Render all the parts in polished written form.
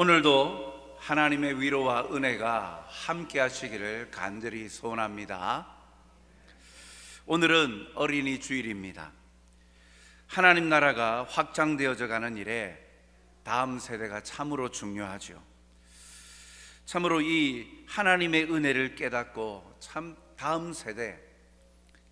오늘도 하나님의 위로와 은혜가 함께 하시기를 간절히 소원합니다. 오늘은 어린이 주일입니다. 하나님 나라가 확장되어져 가는 일에 다음 세대가 참으로 중요하죠. 참으로 이 하나님의 은혜를 깨닫고 참 다음 세대,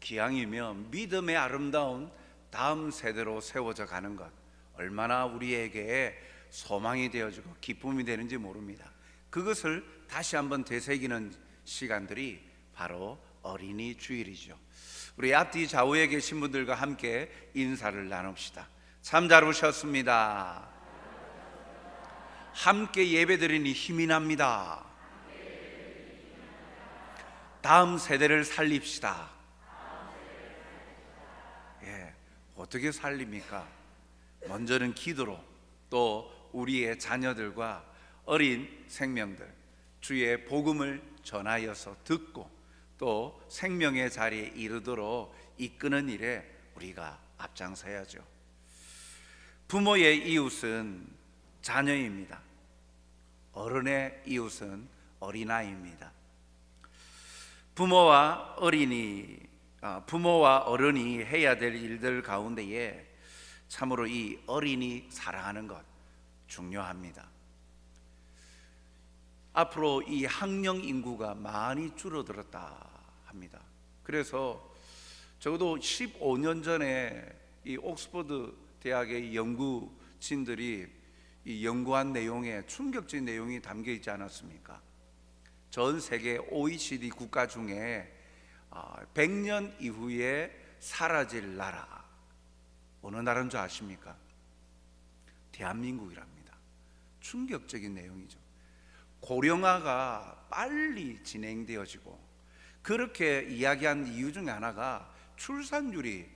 기왕이면 믿음의 아름다운 다음 세대로 세워져 가는 것, 얼마나 우리에게 소망이 되어지고 기쁨이 되는지 모릅니다. 그것을 다시 한번 되새기는 시간들이 바로 어린이 주일이죠. 우리 앞뒤 좌우에 계신 분들과 함께 인사를 나눕시다. 참 잘 오셨습니다. 함께 예배드리니 힘이 납니다. 다음 세대를 살립시다. 어떻게 살립니까? 먼저는 기도로, 또 우리의 자녀들과 어린 생명들 주의 복음을 전하여서 듣고 또 생명의 자리에 이르도록 이끄는 일에 우리가 앞장서야죠. 부모의 이웃은 자녀입니다. 어른의 이웃은 어린아이입니다. 부모와 어른이 해야 될 일들 가운데에 참으로 이 어린이 사랑하는 것 중요합니다. 앞으로 이 학령 인구가 많이 줄어들었다 합니다. 그래서 적어도 15년 전에 이 옥스퍼드 대학의 연구진들이 이 연구한 내용에 충격적인 내용이 담겨 있지 않았습니까? 전 세계 OECD 국가 중에 100년 이후에 사라질 나라, 어느 나라인 줄 아십니까? 대한민국이랍니다. 충격적인 내용이죠. 고령화가 빨리 진행되어지고, 그렇게 이야기한 이유 중에 하나가 출산율이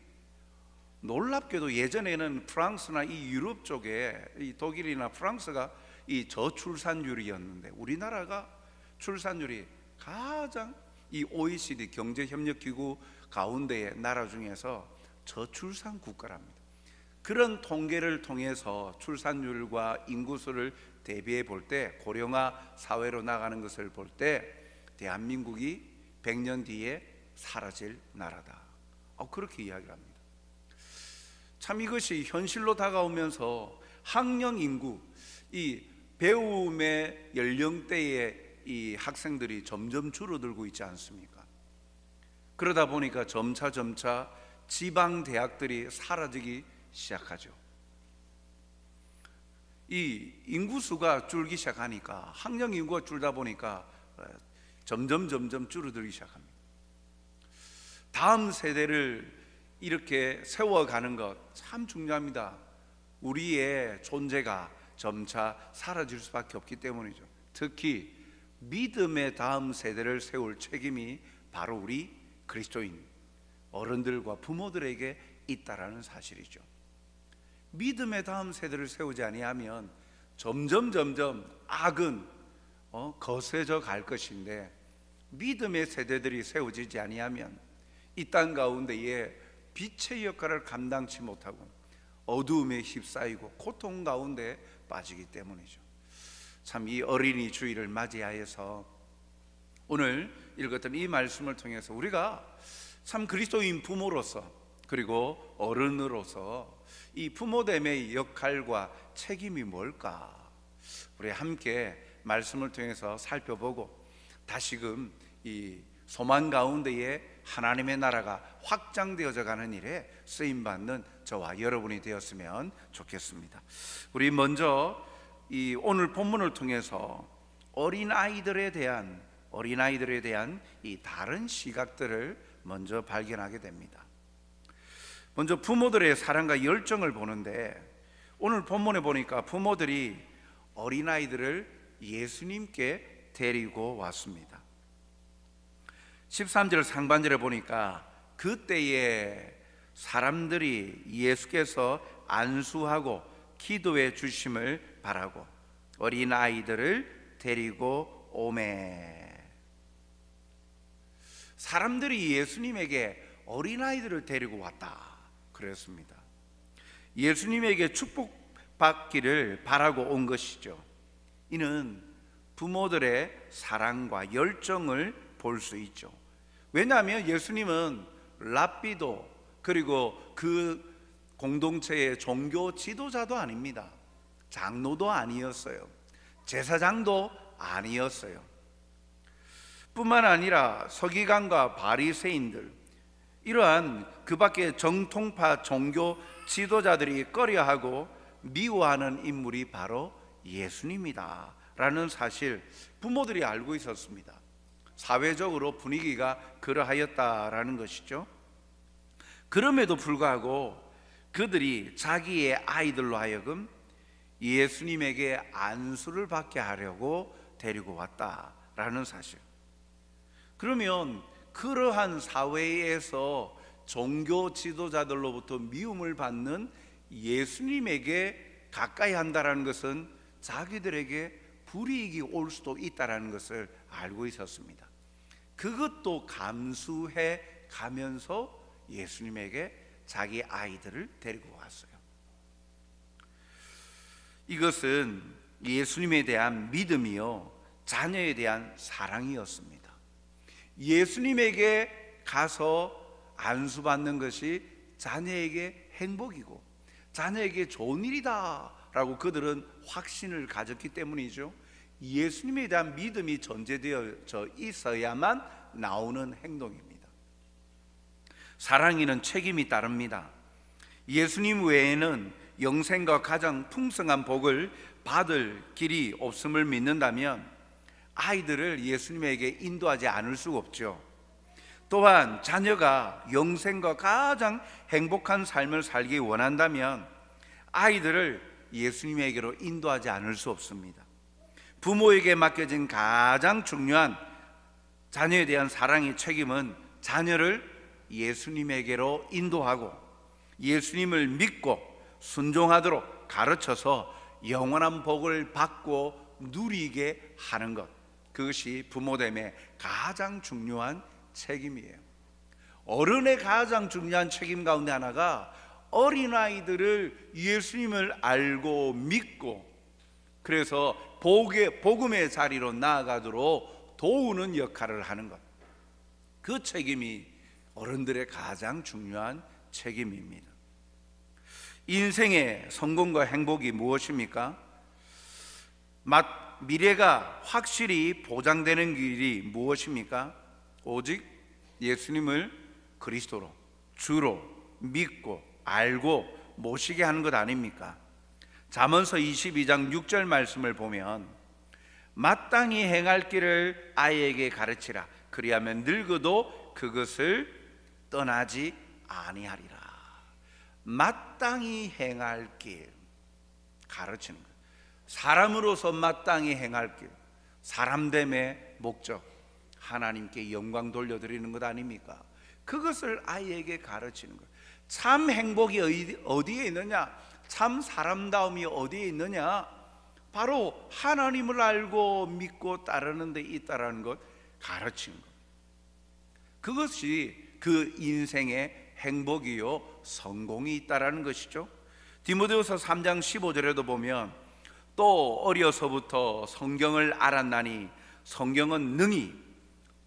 놀랍게도 예전에는 프랑스나 이 유럽 쪽에 이 독일이나 프랑스가 이 저출산율이었는데 우리나라가 출산율이 가장 이 OECD 경제협력기구 가운데의 나라 중에서 저출산 국가랍니다. 그런 통계를 통해서 출산율과 인구수를 대비해 볼 때, 고령화 사회로 나가는 것을 볼 때 대한민국이 100년 뒤에 사라질 나라다, 그렇게 이야기를 합니다. 참 이것이 현실로 다가오면서 학령 인구, 이 배움의 연령대의 이 학생들이 점점 줄어들고 있지 않습니까? 그러다 보니까 점차 지방 대학들이 사라지기 시작하죠. 이 인구수가 줄기 시작하니까, 학령 인구가 줄다 보니까 점점 줄어들기 시작합니다. 다음 세대를 이렇게 세워가는 것 참 중요합니다. 우리의 존재가 점차 사라질 수밖에 없기 때문이죠. 특히 믿음의 다음 세대를 세울 책임이 바로 우리 그리스도인 어른들과 부모들에게 있다라는 사실이죠. 믿음의 다음 세대를 세우지 아니하면 점점 악은 거세져 갈 것인데, 믿음의 세대들이 세워지지 아니하면 이 땅 가운데에 빛의 역할을 감당치 못하고 어두움에 휩싸이고 고통 가운데 빠지기 때문이죠. 참 이 어린이 주일을 맞이하여서 오늘 읽었던 이 말씀을 통해서 우리가 참 그리스도인 부모로서, 그리고 어른으로서 이 부모됨의 역할과 책임이 뭘까, 우리 함께 말씀을 통해서 살펴보고 다시금 이 소망 가운데에 하나님의 나라가 확장되어져 가는 일에 쓰임받는 저와 여러분이 되었으면 좋겠습니다. 우리 먼저 이 오늘 본문을 통해서 어린아이들에 대한 이 다른 시각들을 먼저 발견하게 됩니다. 먼저 부모들의 사랑과 열정을 보는데, 오늘 본문에 보니까 부모들이 어린아이들을 예수님께 데리고 왔습니다. 13절 상반절에 보니까 그때에 사람들이 예수께서 안수하고 기도해 주심을 바라고 어린아이들을 데리고 오매. 사람들이 예수님에게 어린아이들을 데리고 왔다 그랬습니다. 예수님에게 축복받기를 바라고 온 것이죠. 이는 부모들의 사랑과 열정을 볼 수 있죠. 왜냐하면 예수님은 랍비도 그리고 그 공동체의 종교 지도자도 아닙니다. 장로도 아니었어요. 제사장도 아니었어요. 뿐만 아니라 서기관과 바리새인들, 이러한 그 밖에 정통파 종교 지도자들이 꺼려하고 미워하는 인물이 바로 예수님이다 라는 사실 부모들이 알고 있었습니다. 사회적으로 분위기가 그러하였다라는 것이죠. 그럼에도 불구하고 그들이 자기의 아이들로 하여금 예수님에게 안수를 받게 하려고 데리고 왔다라는 사실. 그러면 그러한 사회에서 종교 지도자들로부터 미움을 받는 예수님에게 가까이 한다는 것은 자기들에게 불이익이 올 수도 있다는 것을 알고 있었습니다. 그것도 감수해 가면서 예수님에게 자기 아이들을 데리고 왔어요. 이것은 예수님에 대한 믿음이요, 자녀에 대한 사랑이었습니다. 예수님에게 가서 안수받는 것이 자녀에게 행복이고 자녀에게 좋은 일이다 라고 그들은 확신을 가졌기 때문이죠. 예수님에 대한 믿음이 전제되어져 있어야만 나오는 행동입니다. 사랑에는 책임이 따릅니다. 예수님 외에는 영생과 가장 풍성한 복을 받을 길이 없음을 믿는다면 아이들을 예수님에게 인도하지 않을 수가 없죠. 또한 자녀가 영생과 가장 행복한 삶을 살기 원한다면 아이들을 예수님에게로 인도하지 않을 수 없습니다. 부모에게 맡겨진 가장 중요한 자녀에 대한 사랑의 책임은 자녀를 예수님에게로 인도하고 예수님을 믿고 순종하도록 가르쳐서 영원한 복을 받고 누리게 하는 것, 그것이 부모됨의 가장 중요한 책임이에요. 어른의 가장 중요한 책임 가운데 하나가 어린아이들을 예수님을 알고 믿고 그래서 복음의 자리로 나아가도록 도우는 역할을 하는 것, 그 책임이 어른들의 가장 중요한 책임입니다. 인생의 성공과 행복이 무엇입니까? 미래가 확실히 보장되는 길이 무엇입니까? 오직 예수님을 그리스도로 주로 믿고 알고 모시게 하는 것 아닙니까? 잠언서 22장 6절 말씀을 보면 마땅히 행할 길을 아이에게 가르치라. 그리하면 늙어도 그것을 떠나지 아니하리라. 마땅히 행할 길, 가르치는 것. 사람으로서 마땅히 행할 길, 사람됨의 목적, 하나님께 영광 돌려드리는 것 아닙니까? 그것을 아이에게 가르치는 것. 참 행복이 어디에 있느냐? 참 사람다움이 어디에 있느냐? 바로 하나님을 알고 믿고 따르는 데 있다라는 것, 가르치는 것. 그것이 그 인생의 행복이요 성공이 있다라는 것이죠. 디모데후서 3장 15절에도 보면 또 어려서부터 성경을 알았나니 성경은 능히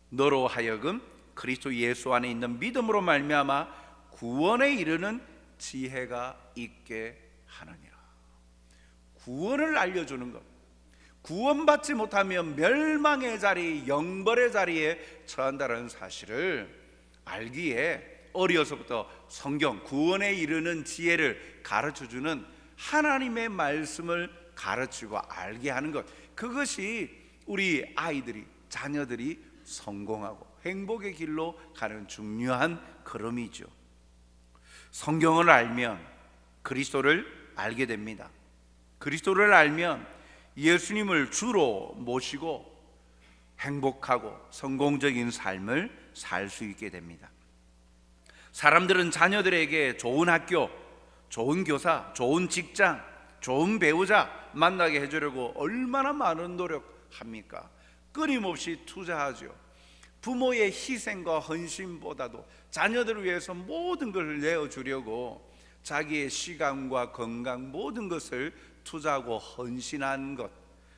너로 하여금 그리스도 예수 안에 있는 믿음으로 말미암아 구원에 이르는 지혜가 있게 하느니라. 구원을 알려주는 것, 구원받지 못하면 멸망의 자리, 영벌의 자리에 처한다는 사실을 알기에 어려서부터 성경, 구원에 이르는 지혜를 가르쳐주는 하나님의 말씀을 가르치고 알게 하는 것, 그것이 우리 아이들이, 자녀들이 성공하고 행복의 길로 가는 중요한 걸음이죠. 성경을 알면 그리스도를 알게 됩니다. 그리스도를 알면 예수님을 주로 모시고 행복하고 성공적인 삶을 살 수 있게 됩니다. 사람들은 자녀들에게 좋은 학교, 좋은 교사, 좋은 직장, 좋은 배우자 만나게 해주려고 얼마나 많은 노력합니까? 끊임없이 투자하죠. 부모의 희생과 헌신보다도 자녀들을 위해서 모든 것을 내어주려고 자기의 시간과 건강 모든 것을 투자하고 헌신한 것,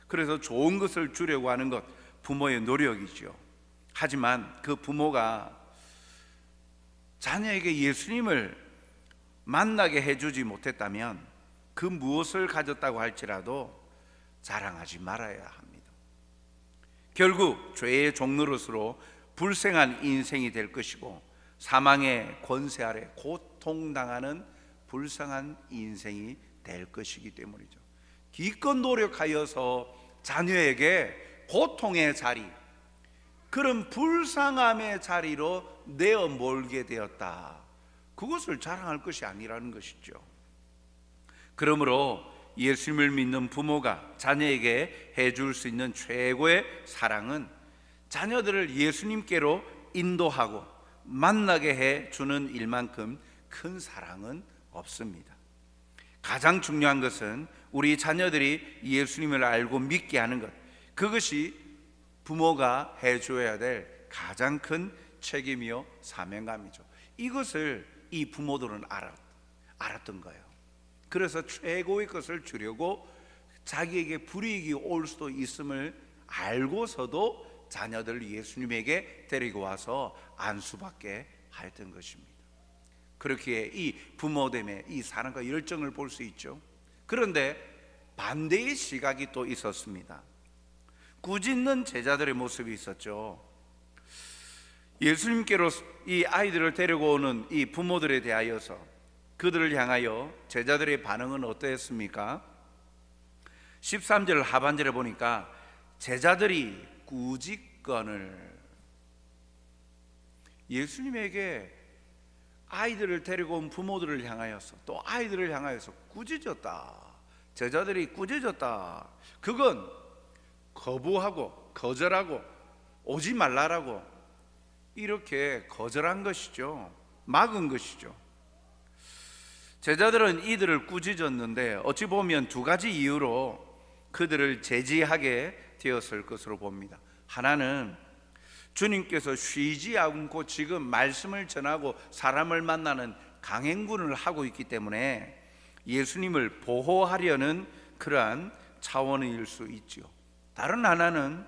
그래서 좋은 것을 주려고 하는 것, 부모의 노력이죠. 하지만 그 부모가 자녀에게 예수님을 만나게 해주지 못했다면 그 무엇을 가졌다고 할지라도 자랑하지 말아야 합니다. 결국 죄의 종노릇으로 불행한 인생이 될 것이고 사망의 권세 아래 고통당하는 불쌍한 인생이 될 것이기 때문이죠. 기껏 노력하여서 자녀에게 고통의 자리, 그런 불쌍함의 자리로 내어 몰게 되었다, 그것을 자랑할 것이 아니라는 것이죠. 그러므로 예수님을 믿는 부모가 자녀에게 해줄 수 있는 최고의 사랑은 자녀들을 예수님께로 인도하고 만나게 해주는 일만큼 큰 사랑은 없습니다. 가장 중요한 것은 우리 자녀들이 예수님을 알고 믿게 하는 것, 그것이 부모가 해줘야 될 가장 큰 책임이요 사명감이죠. 이것을 이 부모들은 알았던 거예요. 그래서 최고의 것을 주려고 자기에게 불이익이 올 수도 있음을 알고서도 자녀들을 예수님에게 데리고 와서 안수받게 하였던 것입니다. 그렇기에 이 부모됨의 이 사랑과 열정을 볼 수 있죠. 그런데 반대의 시각이 또 있었습니다. 꾸짖는 제자들의 모습이 있었죠. 예수님께로 이 아이들을 데리고 오는 이 부모들에 대하여서 그들을 향하여 제자들의 반응은 어떠했습니까? 13절 하반절에 보니까 제자들이 꾸짖건을, 예수님에게 아이들을 데리고 온 부모들을 향하여서 또 아이들을 향하여서 꾸짖었다, 제자들이 꾸짖었다. 그건 거부하고 거절하고 오지 말라라고 이렇게 거절한 것이죠. 막은 것이죠. 제자들은 이들을 꾸짖었는데 어찌 보면 두 가지 이유로 그들을 제지하게 되었을 것으로 봅니다. 하나는 주님께서 쉬지 않고 지금 말씀을 전하고 사람을 만나는 강행군을 하고 있기 때문에 예수님을 보호하려는 그러한 차원일 수 있죠. 다른 하나는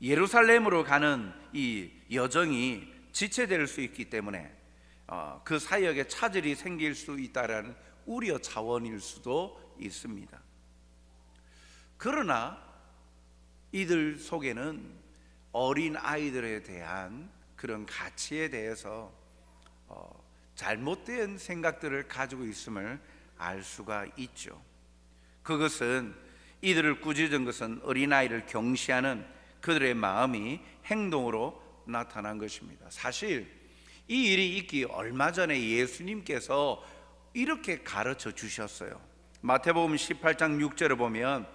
예루살렘으로 가는 이 여정이 지체될 수 있기 때문에 그 사역에 차질이 생길 수 있다라는 우려 차원일 수도 있습니다. 그러나 이들 속에는 어린 아이들에 대한 그런 가치에 대해서 잘못된 생각들을 가지고 있음을 알 수가 있죠. 그것은 이들을 꾸짖은 것은 어린아이를 경시하는 그들의 마음이 행동으로 나타난 것입니다. 사실 이 일이 있기 얼마 전에 예수님께서 이렇게 가르쳐 주셨어요. 마태복음 18장 6절을 보면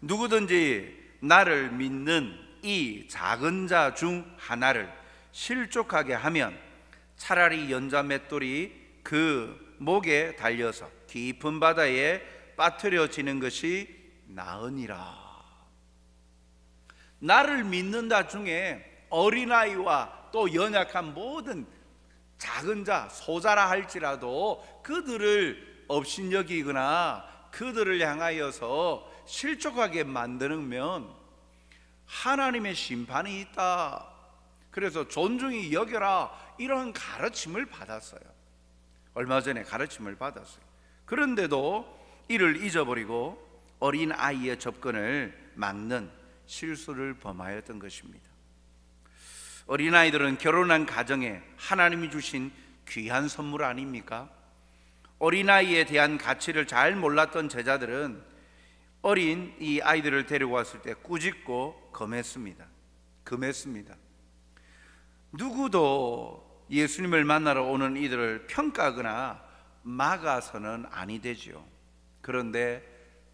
누구든지 나를 믿는 이 작은 자 중 하나를 실족하게 하면 차라리 연자 맷돌이 그 목에 달려서 깊은 바다에 빠뜨려지는 것이 나으니라. 나를 믿는다 중에 어린아이와 또 연약한 모든 작은 자, 소자라 할지라도 그들을 업신여기거나 그들을 향하여서 실족하게 만드는 하나님의 심판이 있다. 그래서 존중히 여겨라, 이런 가르침을 받았어요. 얼마 전에 가르침을 받았어요. 그런데도 이를 잊어버리고 어린 아이의 접근을 막는 실수를 범하였던 것입니다. 어린아이들은 결혼한 가정에 하나님이 주신 귀한 선물 아닙니까? 어린아이에 대한 가치를 잘 몰랐던 제자들은 어린 이 아이들을 데리고 왔을 때 꾸짖고 금했습니다. 누구도 예수님을 만나러 오는 이들을 평가하거나 막아서는 아니 되지요. 그런데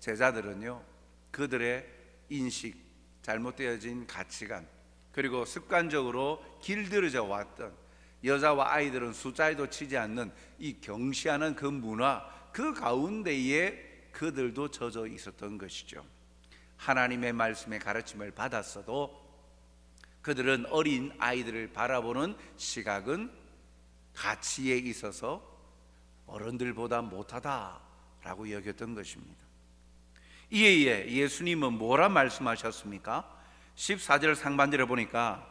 제자들은요, 그들의 인식, 잘못되어진 가치관, 그리고 습관적으로 길들여져 왔던 여자와 아이들은 숫자에도 치지 않는 이 경시하는 그 문화, 그 가운데에 그들도 젖어 있었던 것이죠. 하나님의 말씀의 가르침을 받았어도 그들은 어린 아이들을 바라보는 시각은 가치에 있어서 어른들보다 못하다라고 여겼던 것입니다. 이에 예수님은 뭐라 말씀하셨습니까? 14절 상반절에 보니까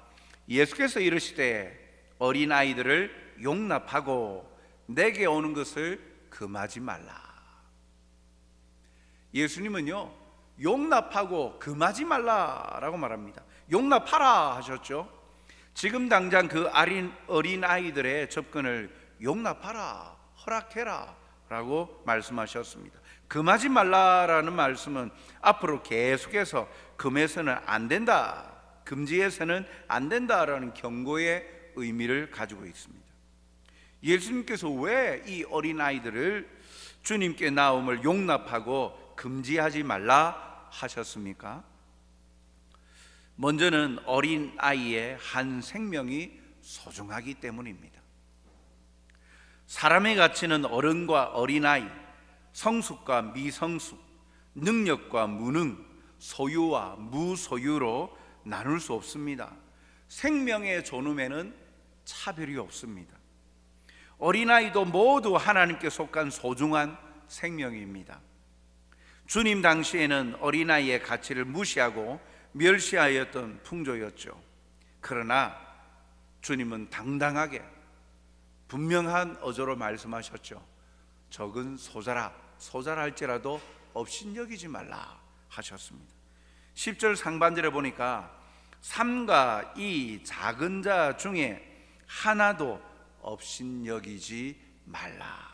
예수께서 이르시되 어린아이들을 용납하고 내게 오는 것을 금하지 말라. 예수님은요, 용납하고 금하지 말라라고 말합니다. 용납하라 하셨죠. 지금 당장 그 어린아이들의 접근을 용납하라, 허락해라 라고 말씀하셨습니다. 금하지 말라라는 말씀은 앞으로 계속해서 금해서는 안 된다, 금지해서는 안 된다라는 경고의 의미를 가지고 있습니다. 예수님께서 왜 이 어린아이들을 주님께 나옴을 용납하고 금지하지 말라 하셨습니까? 먼저는 어린아이의 한 생명이 소중하기 때문입니다. 사람의 가치는 어른과 어린아이, 성숙과 미성숙, 능력과 무능, 소유와 무소유로 나눌 수 없습니다. 생명의 존엄에는 차별이 없습니다. 어린아이도 모두 하나님께 속한 소중한 생명입니다. 주님 당시에는 어린아이의 가치를 무시하고 멸시하였던 풍조였죠. 그러나 주님은 당당하게 분명한 어조로 말씀하셨죠. 적은 소자랄지라도 업신여기지 말라 하셨습니다. 10절 상반절에 보니까 3과 이 작은 자 중에 하나도 업신여기지 말라.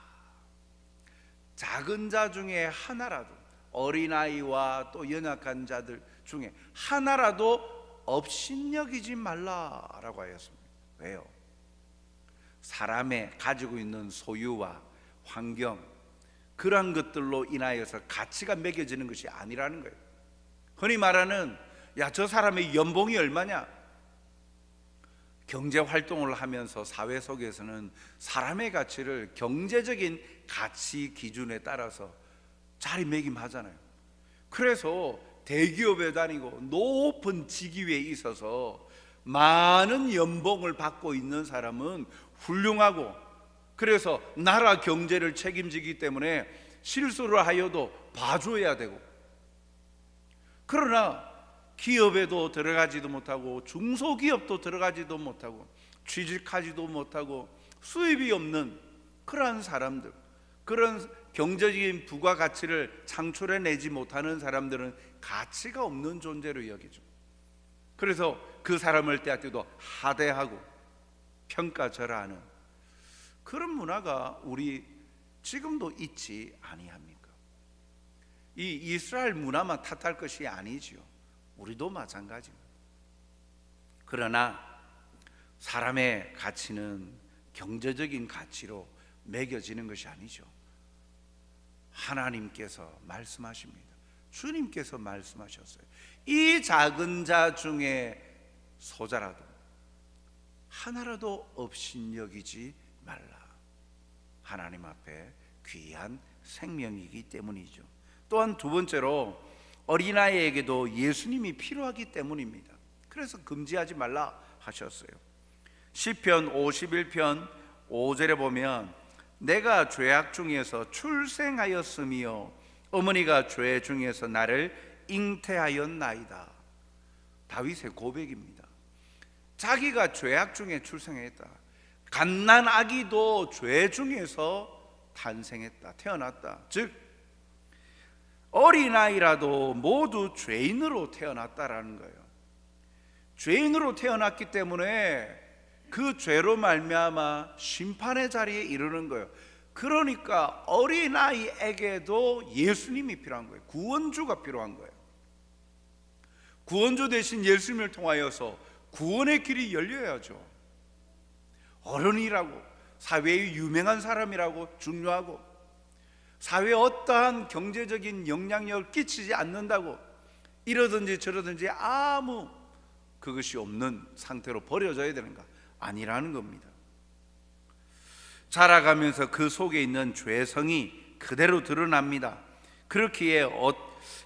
작은 자 중에 하나라도, 어린아이와 또 연약한 자들 중에 하나라도 업신여기지 말라라고 하였습니다. 왜요? 사람의 가지고 있는 소유와 환경, 그러한 것들로 인하여서 가치가 매겨지는 것이 아니라는 거예요. 흔히 말하는 야, 저 사람의 연봉이 얼마냐? 경제 활동을 하면서 사회 속에서는 사람의 가치를 경제적인 가치 기준에 따라서 자리매김하잖아요. 그래서 대기업에 다니고 높은 직위에 있어서 많은 연봉을 받고 있는 사람은 훌륭하고, 그래서 나라 경제를 책임지기 때문에 실수를 하여도 봐줘야 되고, 그러나 기업에도 들어가지도 못하고 중소기업도 들어가지도 못하고 취직하지도 못하고 수입이 없는 그러한 사람들, 그런 경제적인 부가가치를 창출해내지 못하는 사람들은 가치가 없는 존재로 여기죠. 그래서 그 사람을 때때도 하대하고 평가절하하는 그런 문화가 우리 지금도 있지 아니합니까? 이 이스라엘 문화만 탓할 것이 아니지요. 우리도 마찬가지입니다. 그러나 사람의 가치는 경제적인 가치로 매겨지는 것이 아니죠. 하나님께서 말씀하십니다. 주님께서 말씀하셨어요. 이 작은 자 중에 소자라도 하나라도 업신여기지 말라. 하나님 앞에 귀한 생명이기 때문이죠. 또한 두 번째로 어린아이에게도 예수님이 필요하기 때문입니다. 그래서 금지하지 말라 하셨어요. 시편 51편 5절에 보면 내가 죄악 중에서 출생하였으며 어머니가 죄 중에서 나를 잉태하였나이다. 다윗의 고백입니다. 자기가 죄악 중에 출생했다. 갓난 아기도 죄 중에서 탄생했다, 태어났다. 즉 어린아이라도 모두 죄인으로 태어났다라는 거예요. 죄인으로 태어났기 때문에 그 죄로 말미암아 심판의 자리에 이르는 거예요. 그러니까 어린아이에게도 예수님이 필요한 거예요. 구원주가 필요한 거예요. 구원주 대신 예수님을 통하여서 구원의 길이 열려야죠. 어른이라고, 사회의 유명한 사람이라고 중요하고, 사회에 어떠한 경제적인 영향력을 끼치지 않는다고 이러든지 저러든지 아무 그것이 없는 상태로 버려져야 되는가? 아니라는 겁니다. 자라가면서 그 속에 있는 죄성이 그대로 드러납니다. 그렇기에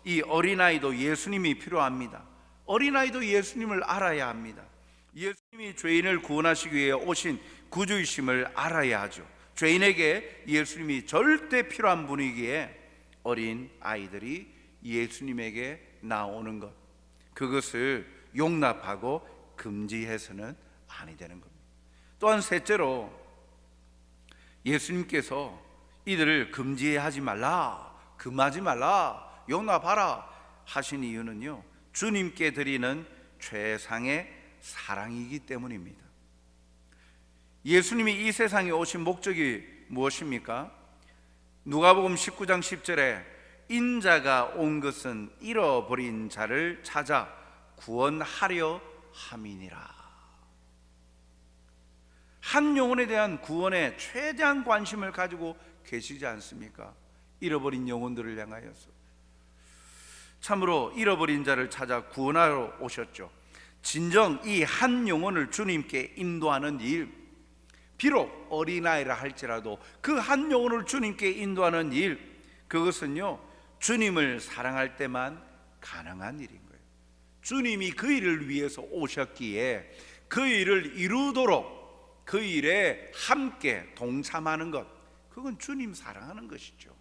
이 어린아이도 예수님이 필요합니다. 어린아이도 예수님을 알아야 합니다. 예수님이 죄인을 구원하시기 위해 오신 구주이심을 알아야 하죠. 죄인에게 예수님이 절대 필요한 분이기에 어린 아이들이 예수님에게 나오는 것, 그것을 용납하고 금지해서는 아니 되는 겁니다. 또한 셋째로, 예수님께서 이들을 금지하지 말라, 금하지 말라, 용납하라 하신 이유는요, 주님께 드리는 최상의 사랑이기 때문입니다. 예수님이 이 세상에 오신 목적이 무엇입니까? 누가복음 19장 10절에 인자가 온 것은 잃어버린 자를 찾아 구원하려 함이니라. 한 영혼에 대한 구원에 최대한 관심을 가지고 계시지 않습니까? 잃어버린 영혼들을 향하여서. 참으로 잃어버린 자를 찾아 구원하러 오셨죠. 진정 이 한 영혼을 주님께 인도하는 일, 비록 어린아이라 할지라도 그 한 영혼을 주님께 인도하는 일, 그것은요 주님을 사랑할 때만 가능한 일인 거예요. 주님이 그 일을 위해서 오셨기에 그 일을 이루도록 그 일에 함께 동참하는 것, 그건 주님 사랑하는 것이죠.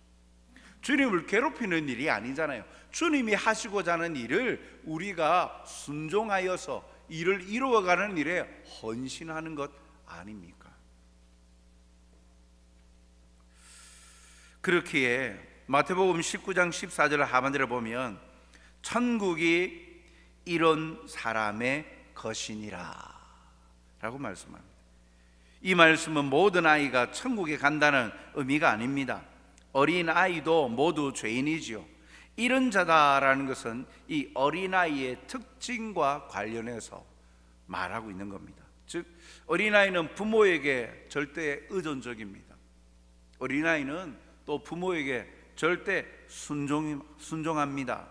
주님을 괴롭히는 일이 아니잖아요. 주님이 하시고자 하는 일을 우리가 순종하여서 일을 이루어가는 일에 헌신하는 것 아닙니까? 그렇기에 마태복음 19장 14절 하반절을 보면 천국이 이런 사람의 것이니라 라고 말씀합니다. 이 말씀은 모든 아이가 천국에 간다는 의미가 아닙니다. 어린 아이도 모두 죄인이지요. 이런 자다라는 것은 이 어린아이의 특징과 관련해서 말하고 있는 겁니다. 즉 어린아이는 부모에게 절대 의존적입니다. 어린아이는 또 부모에게 절대 순종합니다.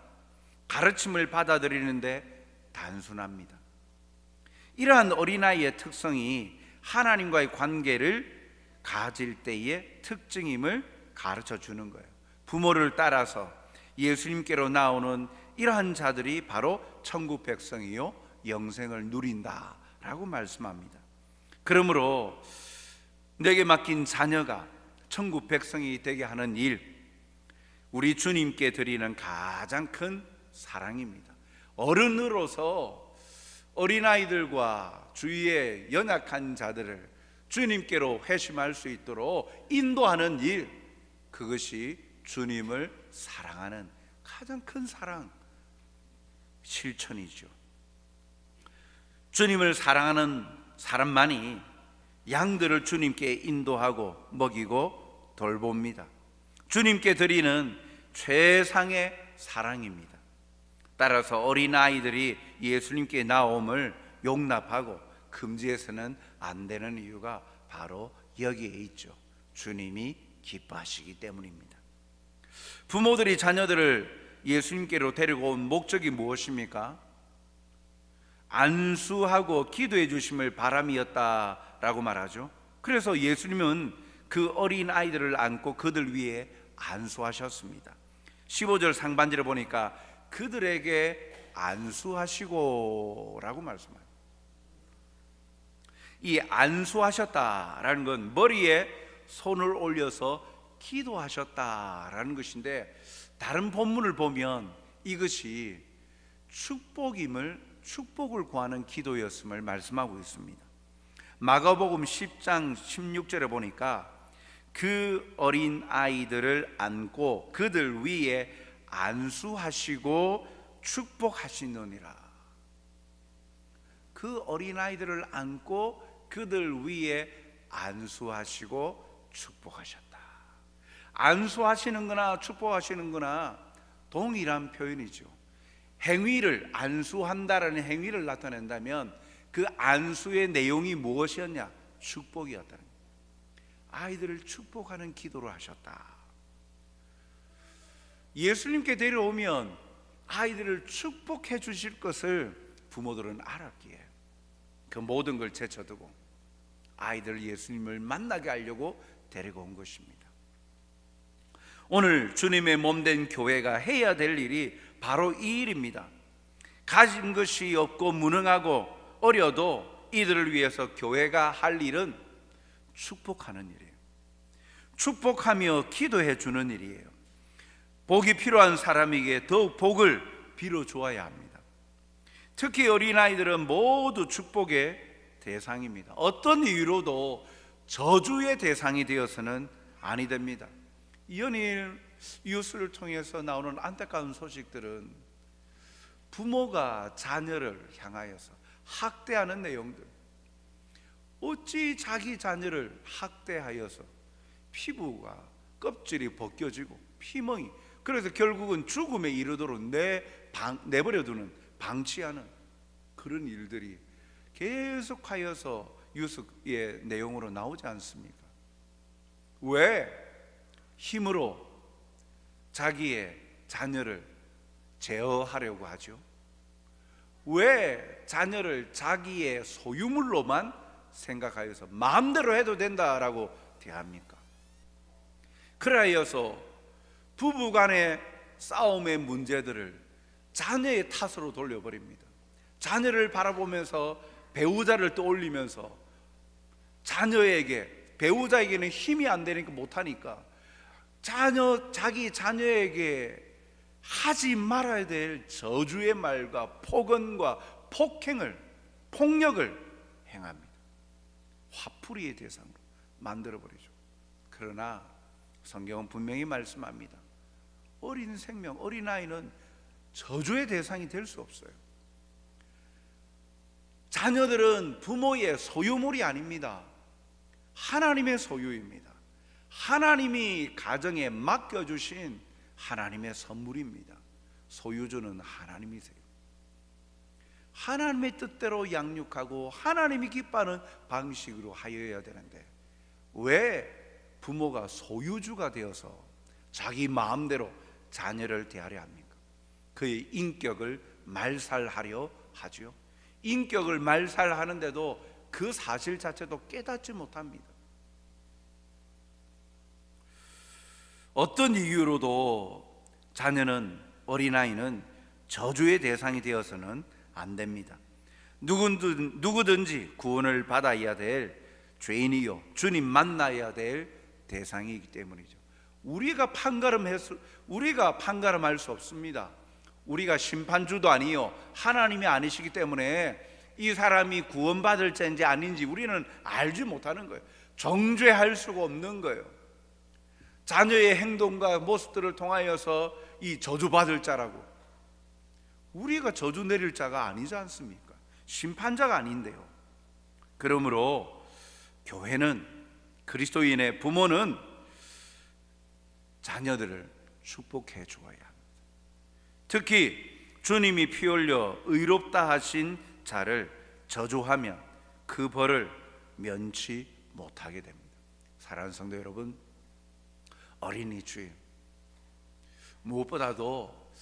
가르침을 받아들이는데 단순합니다. 이러한 어린아이의 특성이 하나님과의 관계를 가질 때의 특징임을 가르쳐 주는 거예요. 부모를 따라서 예수님께로 나오는 이러한 자들이 바로 천국 백성이요 영생을 누린다라고 말씀합니다. 그러므로 내게 맡긴 자녀가 천국 백성이 되게 하는 일, 우리 주님께 드리는 가장 큰 사랑입니다. 어른으로서 어린아이들과 주위의 연약한 자들을 주님께로 회심할 수 있도록 인도하는 일, 그것이 주님을 사랑하는 가장 큰 사랑 실천이죠. 주님을 사랑하는 사람만이 양들을 주님께 인도하고 먹이고 돌봅니다. 주님께 드리는 최상의 사랑입니다. 따라서 어린아이들이 예수님께 나옴을 용납하고 금지해서는 안 되는 이유가 바로 여기에 있죠. 주님이 기뻐하시기 때문입니다. 부모들이 자녀들을 예수님께로 데리고 온 목적이 무엇입니까? 안수하고 기도해 주심을 바람이었다라고 말하죠. 그래서 예수님은 그 어린 아이들을 안고 그들 위에 안수하셨습니다. 15절 상반절에 보니까 그들에게 안수하시고 라고 말씀합니다. 이 안수하셨다라는 건 머리에 손을 올려서 기도하셨다라는 것인데, 다른 본문을 보면 이것이 축복을 구하는 기도였음을 말씀하고 있습니다. 마가복음 10장 16절에 보니까 그 어린 아이들을 안고 그들 위에 안수하시고 축복하시느니라. 그 어린 아이들을 안고 그들 위에 안수하시고 축복하셨다. 안수하시는 거나 축복하시는 거나 동일한 표현이죠. 행위를, 안수한다라는 행위를 나타낸다면 그 안수의 내용이 무엇이었냐? 축복이었다는 거예요. 아이들을 축복하는 기도를 하셨다. 예수님께 데려오면 아이들을 축복해 주실 것을 부모들은 알았기에 그 모든 걸 제쳐두고 아이들 예수님을 만나게 하려고 데리고 온 것입니다. 오늘 주님의 몸된 교회가 해야 될 일이 바로 이 일입니다. 가진 것이 없고 무능하고 어려도 이들을 위해서 교회가 할 일은 축복하는 일이에요. 축복하며 기도해 주는 일이에요. 복이 필요한 사람에게 더욱 복을 빌어 주어야 합니다. 특히 어린아이들은 모두 축복의 대상입니다. 어떤 이유로도 저주의 대상이 되어서는 아니 됩니다. 연일 뉴스를 통해서 나오는 안타까운 소식들은 부모가 자녀를 향하여서 학대하는 내용들, 어찌 자기 자녀를 학대하여서 피부가 껍질이 벗겨지고 피멍이, 그래서 결국은 죽음에 이르도록 내버려두는, 방치하는 그런 일들이 계속하여서 뉴스의 내용으로 나오지 않습니까? 왜 힘으로 자기의 자녀를 제어하려고 하죠? 왜 자녀를 자기의 소유물로만 생각하여서 마음대로 해도 된다라고 대합니까? 그러하여서 부부간의 싸움의 문제들을 자녀의 탓으로 돌려버립니다. 자녀를 바라보면서 배우자를 떠올리면서 자녀에게, 배우자에게는 힘이 안 되니까 못하니까 자기 자녀에게 하지 말아야 될 저주의 말과 폭언과 폭력을 행합니다. 화풀이의 대상으로 만들어버리죠. 그러나 성경은 분명히 말씀합니다. 어린 생명, 어린아이는 저주의 대상이 될 수 없어요. 자녀들은 부모의 소유물이 아닙니다. 하나님의 소유입니다. 하나님이 가정에 맡겨주신 하나님의 선물입니다. 소유주는 하나님이세요. 하나님의 뜻대로 양육하고 하나님이 기뻐하는 방식으로 하여야 되는데 왜 부모가 소유주가 되어서 자기 마음대로 자녀를 대하려 합니까? 그의 인격을 말살하려 하죠. 인격을 말살하는데도 그 사실 자체도 깨닫지 못합니다. 어떤 이유로도 자녀는, 어린아이는 저주의 대상이 되어서는 안 됩니다. 누구든지 구원을 받아야 될 죄인이요 주님 만나야 될 대상이기 때문이죠. 우리가 판가름할 수 없습니다. 우리가 심판주도 아니요 하나님이 아니시기 때문에 이 사람이 구원받을 자인지 아닌지 우리는 알지 못하는 거예요. 정죄할 수가 없는 거예요. 자녀의 행동과 모습들을 통하여서 이 저주받을 자라고, 우리가 저주 내릴 자가 아니지 않습니까? 심판자가 아닌데요. 그러므로 교회는, 그리스도인의 부모는 자녀들을 축복해 주어야 합니다. 특히 주님이 피 흘려 의롭다 하신 자를 저주하면 그 벌을 면치 못하게 됩니다. 사랑하는 성도 여러분, 어린이 주일, 무엇보다도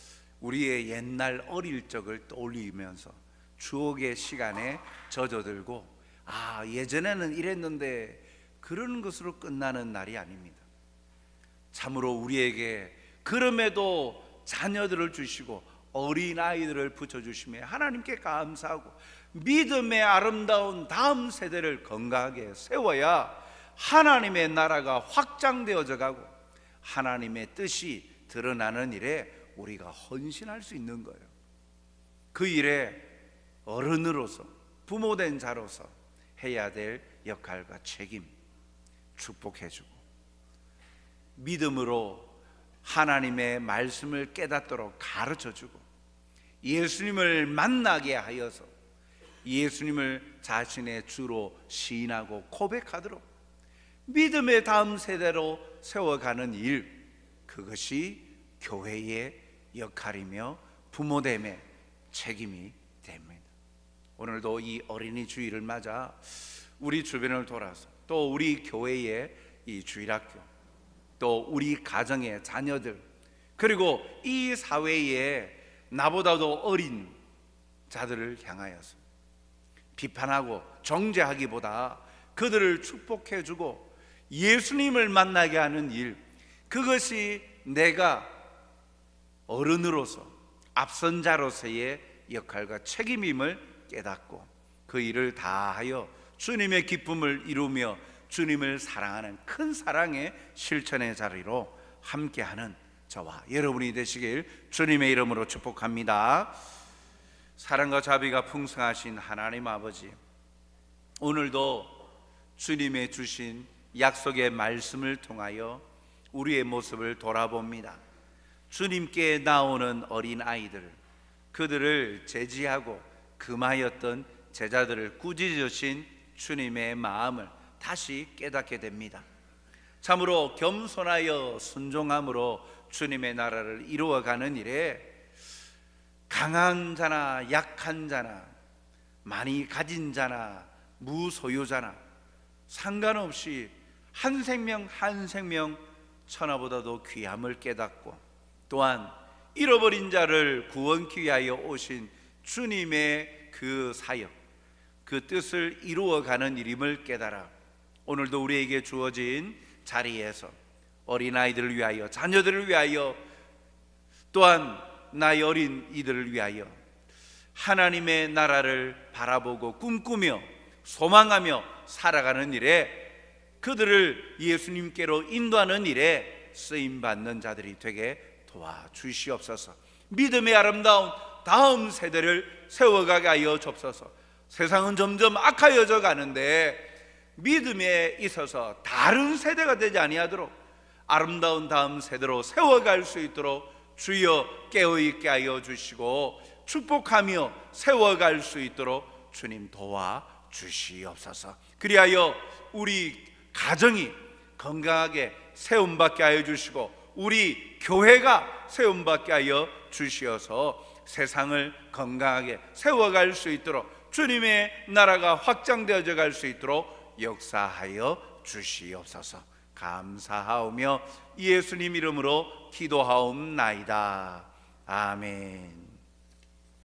우리의 옛날 어릴 적을 떠올리면서 추억의 시간에 젖어들고, 예전에는 이랬는데 그런 것으로 끝나는 날이 아닙니다. 참으로 우리에게 그럼에도 자녀들을 주시고 어린아이들을 붙여주시며 하나님께 감사하고 믿음의 아름다운 다음 세대를 건강하게 세워야 하나님의 나라가 확장되어져 가고 하나님의 뜻이 드러나는 일에 우리가 헌신할 수 있는 거예요. 그 일에 어른으로서, 부모된 자로서 해야 될 역할과 책임 축복해주고, 믿음으로 하나님의 말씀을 깨닫도록 가르쳐주고, 예수님을 만나게 하여서 예수님을 자신의 주로 시인하고 고백하도록 믿음의 다음 세대로 세워가는 일, 그것이 교회의 역할이며 부모됨의 책임이 됩니다. 오늘도 이 어린이 주일을 맞아 우리 주변을 돌아서 또 우리 교회의 이 주일학교, 또 우리 가정의 자녀들, 그리고 이 사회에 나보다도 어린 자들을 향하여서 비판하고 정죄하기보다 그들을 축복해주고 예수님을 만나게 하는 일, 그것이 내가 어른으로서 앞선 자로서의 역할과 책임임을 깨닫고 그 일을 다하여 주님의 기쁨을 이루며 주님을 사랑하는 큰 사랑의 실천의 자리로 함께하는 저와 여러분이 되시길 주님의 이름으로 축복합니다. 사랑과 자비가 풍성하신 하나님 아버지, 오늘도 주님의 주신 약속의 말씀을 통하여 우리의 모습을 돌아봅니다. 주님께 나오는 어린 아이들, 그들을 제지하고 금하였던 제자들을 꾸짖으신 주님의 마음을 다시 깨닫게 됩니다. 참으로 겸손하여 순종함으로 주님의 나라를 이루어가는 일에 강한 자나 약한 자나 많이 가진 자나 무소유자나 상관없이 한 생명 한 생명 천하보다도 귀함을 깨닫고, 또한 잃어버린 자를 구원케 위하여 오신 주님의 그 사역, 그 뜻을 이루어가는 일임을 깨달아 오늘도 우리에게 주어진 자리에서 어린아이들을 위하여, 자녀들을 위하여, 또한 나의 어린 이들을 위하여 하나님의 나라를 바라보고 꿈꾸며 소망하며 살아가는 일에, 그들을 예수님께로 인도하는 일에 쓰임받는 자들이 되게 도와주시옵소서. 믿음의 아름다운 다음 세대를 세워가게 하여 주옵소서. 세상은 점점 악하여져 가는데 믿음에 있어서 다른 세대가 되지 아니하도록 아름다운 다음 세대로 세워갈 수 있도록 주여 깨어있게 하여 주시고, 축복하며 세워갈 수 있도록 주님 도와주시옵소서. 그리하여 우리 가정이 건강하게 세움받게 하여 주시고, 우리 교회가 세움받게 하여 주시어서 세상을 건강하게 세워갈 수 있도록, 주님의 나라가 확장되어져 갈 수 있도록 역사하여 주시옵소서. 감사하오며 예수님 이름으로 기도하옵나이다. 아멘.